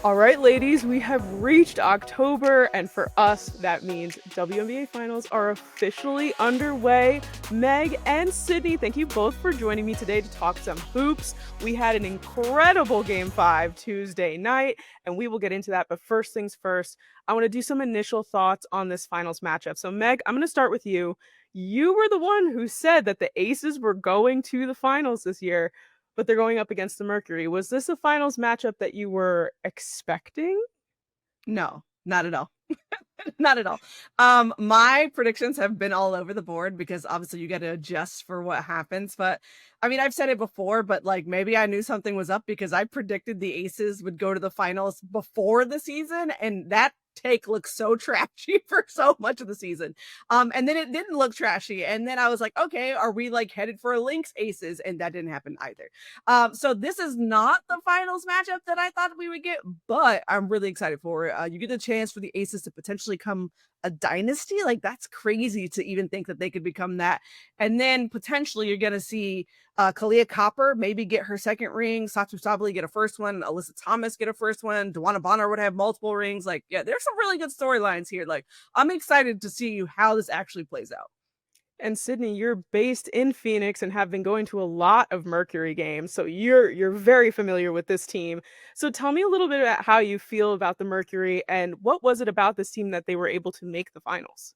All right, ladies, we have reached October, and for us, that means WNBA Finals are officially underway. Meg and Cydney, thank you both for joining me today to talk some hoops. We had an incredible Game 5 Tuesday night, and we will get into that. But first things first, I want to do some initial thoughts on this finals matchup. So, Meg, I'm going to start with you. You were the one who said that the Aces were going to the finals this year, but they're going up against the Mercury. Was this a finals matchup that you were expecting? No, not at all. Not at all. My predictions have been all over the board because obviously you got to adjust for what happens. But I mean, I've said it before, but like maybe I knew something was up because I predicted the Aces would go to the finals before the season, and that take looked so trashy for so much of the season. And then it didn't look trashy. And then I was like, okay, are we like headed for a Lynx Aces? And that didn't happen either. So this is not the finals matchup that I thought we would get, but I'm really excited for it. You get the chance for the Aces to potentially come a dynasty. Like that's crazy to even think that they could become that. And then potentially you're gonna see Kalia Copper maybe get her second ring, Satu Sabali get a first one, Alyssa Thomas get a first one, Dewana Bonner would have multiple rings. Like, yeah, there's some really good storylines here. Like, I'm excited to see how this actually plays out. And Cydney, you're based in Phoenix and have been going to a lot of Mercury games, so you're very familiar with this team. So tell me a little bit about how you feel about the Mercury and what was it about this team that they were able to make the finals?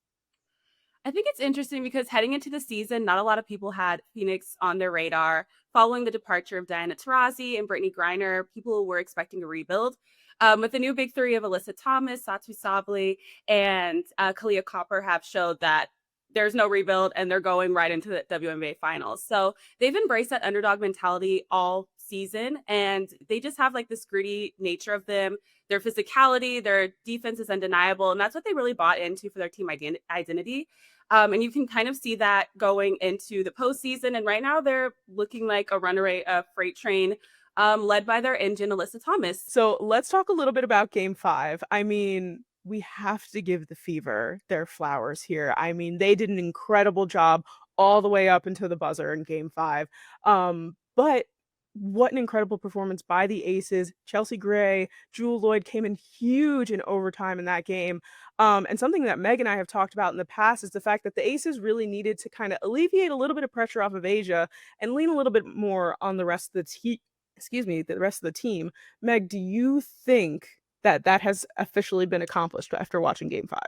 I think it's interesting because heading into the season, not a lot of people had Phoenix on their radar. Following the departure of Diana Taurasi and Brittany Griner, people were expecting a rebuild. With the new big three of Alyssa Thomas, Satu Sabli, and Kalia Copper have showed that there's no rebuild and they're going right into the WNBA finals. So they've embraced that underdog mentality all season, and they just have like this gritty nature of them. Their physicality, their defense is undeniable, and that's what they really bought into for their team identity. And you can kind of see that going into the postseason. And right now they're looking like a runaway freight train, led by their engine, Alyssa Thomas. So let's talk a little bit about Game 5. I mean, we have to give the Fever their flowers here. I mean, they did an incredible job all the way up until the buzzer in Game 5. But what an incredible performance by the Aces. Chelsea Gray, Jewel Lloyd came in huge in overtime in that game. And something that Meg and I have talked about in the past is the fact that the Aces really needed to kind of alleviate a little bit of pressure off of Asia and lean a little bit more on the rest of the rest of the team. Meg, do you think that that has officially been accomplished after watching Game 5?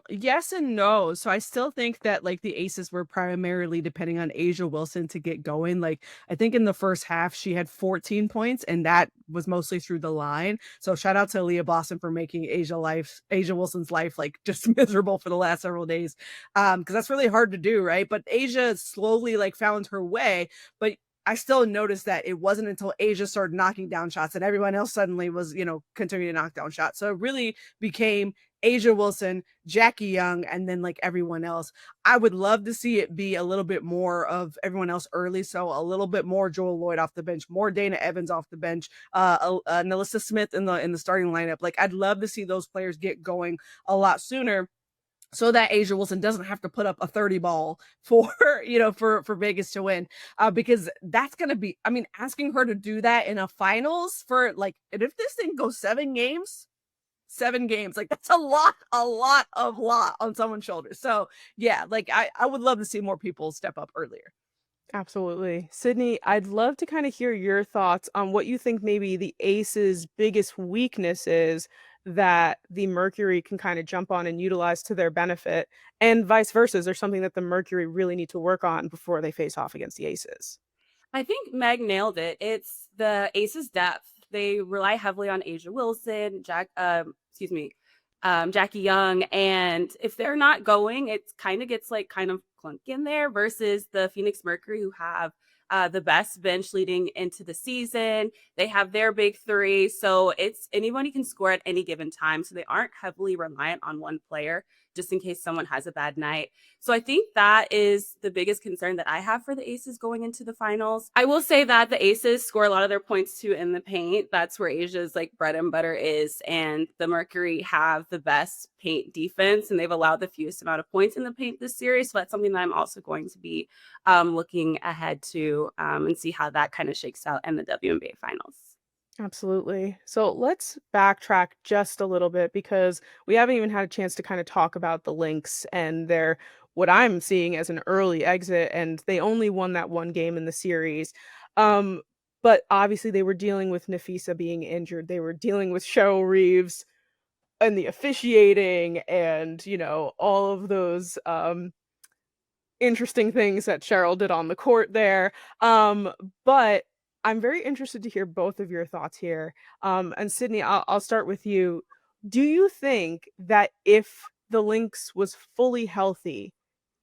Yes and no. So I still think that like the Aces were primarily depending on Asia Wilson to get going. Like I think in the first half she had 14 points, and that was mostly through the line. So shout out to Leah Blossom for making Asia Wilson's life like just miserable for the last several days. Because that's really hard to do, right? But Asia slowly like found her way, but I still noticed that it wasn't until Asia started knocking down shots and everyone else suddenly was, continuing to knock down shots. So it really became Asia Wilson, Jackie Young, and then like everyone else. I would love to see it be a little bit more of everyone else early. So a little bit more Joel Lloyd off the bench, more Dana Evans off the bench, Nalissa Smith in the starting lineup. Like I'd love to see those players get going a lot sooner so that Asia Wilson doesn't have to put up a 30 ball for, for Vegas to win. Because that's going to be, I mean, asking her to do that in a finals for like, and if this thing goes 7 games, like that's a lot on someone's shoulders. So yeah, like I would love to see more people step up earlier. Absolutely. Cydney, I'd love to kind of hear your thoughts on what you think maybe the Aces' biggest weakness is that the Mercury can kind of jump on and utilize to their benefit, and vice versa. Is there something that the Mercury really need to work on before they face off against the Aces? I think Meg nailed it. It's the Aces depth. They rely heavily on Asia Wilson, Jackie Young, and if they're not going, it kind of gets like kind of clunk in there versus the Phoenix Mercury, who have the best bench leading into the season. They have their big three, so it's anybody can score at any given time. So they aren't heavily reliant on one player just in case someone has a bad night. So I think that is the biggest concern that I have for the Aces going into the finals. I will say that the Aces score a lot of their points too in the paint. That's where Asia's like bread and butter is. And the Mercury have the best paint defense, and they've allowed the fewest amount of points in the paint this series. So that's something that I'm also going to be looking ahead to and see how that kind of shakes out in the WNBA finals. Absolutely. So let's backtrack just a little bit because we haven't even had a chance to kind of talk about the Lynx and their what I'm seeing as an early exit, and they only won that one game in the series. Um, but obviously they were dealing with Nafisa being injured. They were dealing with Cheryl Reeves and the officiating and, all of those interesting things that Cheryl did on the court there. But I'm very interested to hear both of your thoughts here. And Cydney, I'll start with you. Do you think that if the Lynx was fully healthy,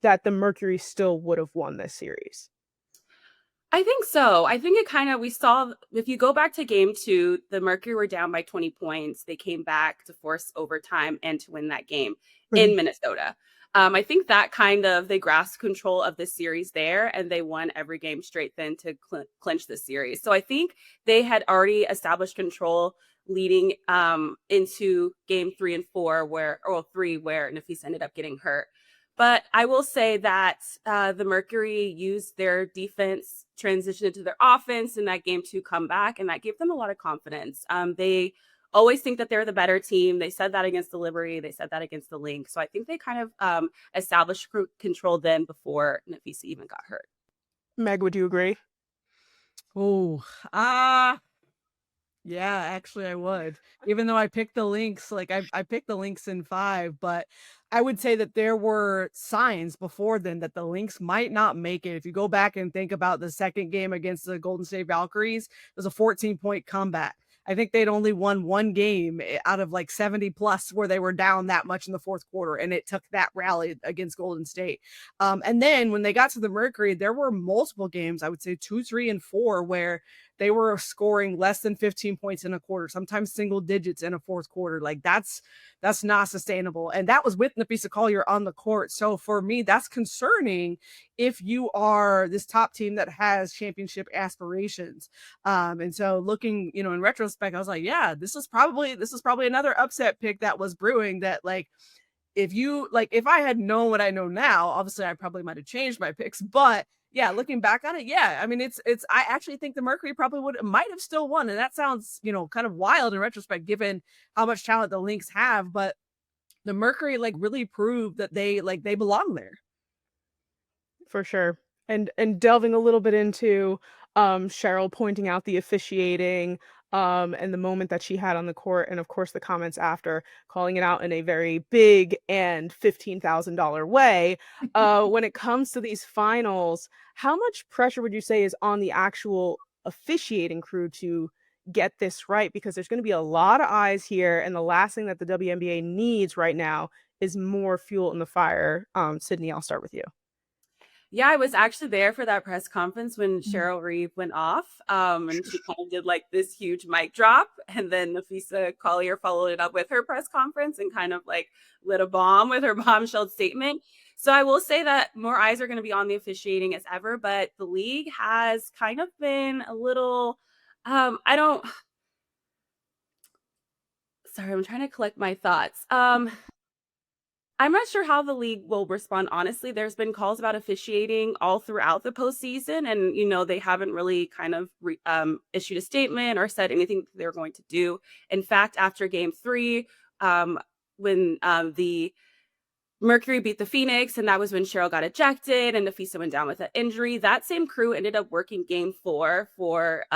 that the Mercury still would have won this series? I think so. I think it kind of, we saw, if you go back to game two, the Mercury were down by 20 points. They came back to force overtime and to win that game in Right. Minnesota. I think that kind of, they grasped control of the series there and they won every game straight then to clinch the series. So I think they had already established control leading into game 3 and 4 where Nafisa ended up getting hurt. But I will say that the Mercury used their defense, transitioned into their offense in that game two comeback, and that gave them a lot of confidence. They always think that they're the better team. They said that against the Liberty. They said that against the Lynx. So I think they kind of established control then before Nafisa even got hurt. Meg, would you agree? Oh, yeah, actually I would. Even though I picked the Lynx, like I picked the Lynx in 5, but I would say that there were signs before then that the Lynx might not make it. If you go back and think about the second game against the Golden State Valkyries, it was a 14-point comeback. I think they'd only won one game out of like 70 plus where they were down that much in the fourth quarter, and it took that rally against Golden State. And then when they got to the Mercury, there were multiple games, I would say 2, 3, and 4, where they were scoring less than 15 points in a quarter, sometimes single digits in a fourth quarter. Like that's not sustainable. And that was with Nafisa Collier on the court. So for me, that's concerning if you are this top team that has championship aspirations. And so looking, in retrospect, I was like, yeah, this is probably another upset pick that was brewing that like if I had known what I know now, obviously I probably might have changed my picks, but yeah, looking back on it, yeah, I mean, I actually think the Mercury probably might have still won. And that sounds, kind of wild in retrospect, given how much talent the Lynx have, but the Mercury like really proved that they belong there. For sure. And delving a little bit into Cheryl pointing out the officiating and the moment that she had on the court, and of course the comments after calling it out in a very big and $15,000 way. When it comes to these finals, how much pressure would you say is on the actual officiating crew to get this right? Because there's going to be a lot of eyes here, and the last thing that the WNBA needs right now is more fuel in the fire. Cydney, I'll start with you. Yeah, I was actually there for that press conference when Mm. Cheryl Reeve went off. And she kind of did like this huge mic drop. And then Nafisa Collier followed it up with her press conference and kind of like lit a bomb with her bombshell statement. So I will say that more eyes are going to be on the officiating as ever, but the league has kind of been a little, I don't, sorry, I'm trying to collect my thoughts. I'm not sure how the league will respond. Honestly, there's been calls about officiating all throughout the postseason, and they haven't really kind of issued a statement or said anything that they're going to do. In fact, after Game 3, when the Mercury beat the Phoenix, and that was when Cheryl got ejected and Nafisa went down with an injury. That same crew ended up working game 4 for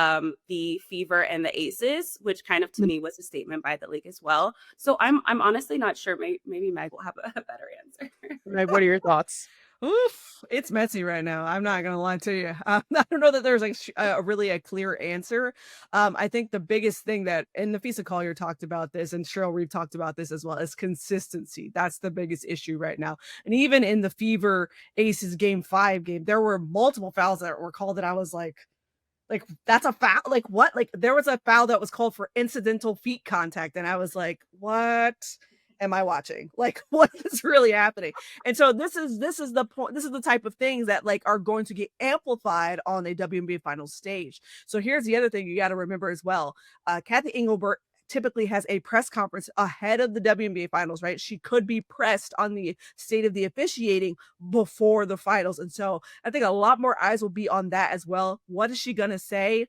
the Fever and the Aces, which kind of to me was a statement by the league as well. So I'm honestly not sure. Maybe Meg will have a better answer. Meg, what are your thoughts? Oof, it's messy right now. I'm not gonna lie to you. I don't know that there's like really a clear answer. I think the biggest thing that, and Nafisa Collier talked about this, and Cheryl Reeve talked about this as well, is consistency. That's the biggest issue right now. And even in the Fever Aces game 5 game, there were multiple fouls that were called, and I was like that's a foul. Like what? Like there was a foul that was called for incidental feet contact, and I was like, what am I watching? Like what is really happening? And so this is the point. This is the type of things that like are going to get amplified on a WNBA Finals stage. So here's the other thing you got to remember as well. Kathy Engelbert typically has a press conference ahead of the WNBA Finals, right? She could be pressed on the state of the officiating before the finals. And so I think a lot more eyes will be on that as well. What is she going to say?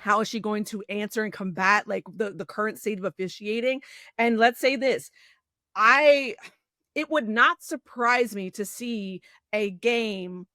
How is she going to answer and combat like the current state of officiating? And let's say this, I it would not surprise me to see a game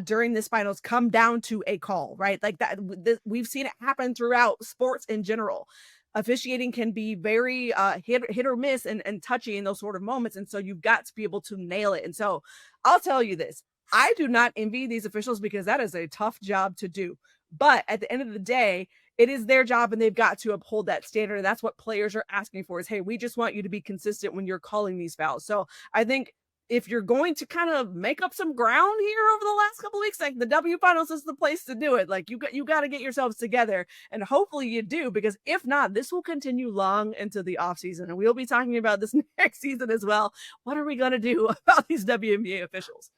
during this finals come down to a call, right? Like that we've seen it happen throughout sports in general. Officiating can be very hit or miss and touchy in those sort of moments. And so you've got to be able to nail it. And so I'll tell you this. I do not envy these officials because that is a tough job to do. But at the end of the day, it is their job and they've got to uphold that standard. And that's what players are asking for is, hey, we just want you to be consistent when you're calling these fouls. So I think if you're going to kind of make up some ground here over the last couple of weeks, like the W finals is the place to do it. Like you got to get yourselves together and hopefully you do, because if not, this will continue long into the off season. And we'll be talking about this next season as well. What are we going to do about these WNBA officials?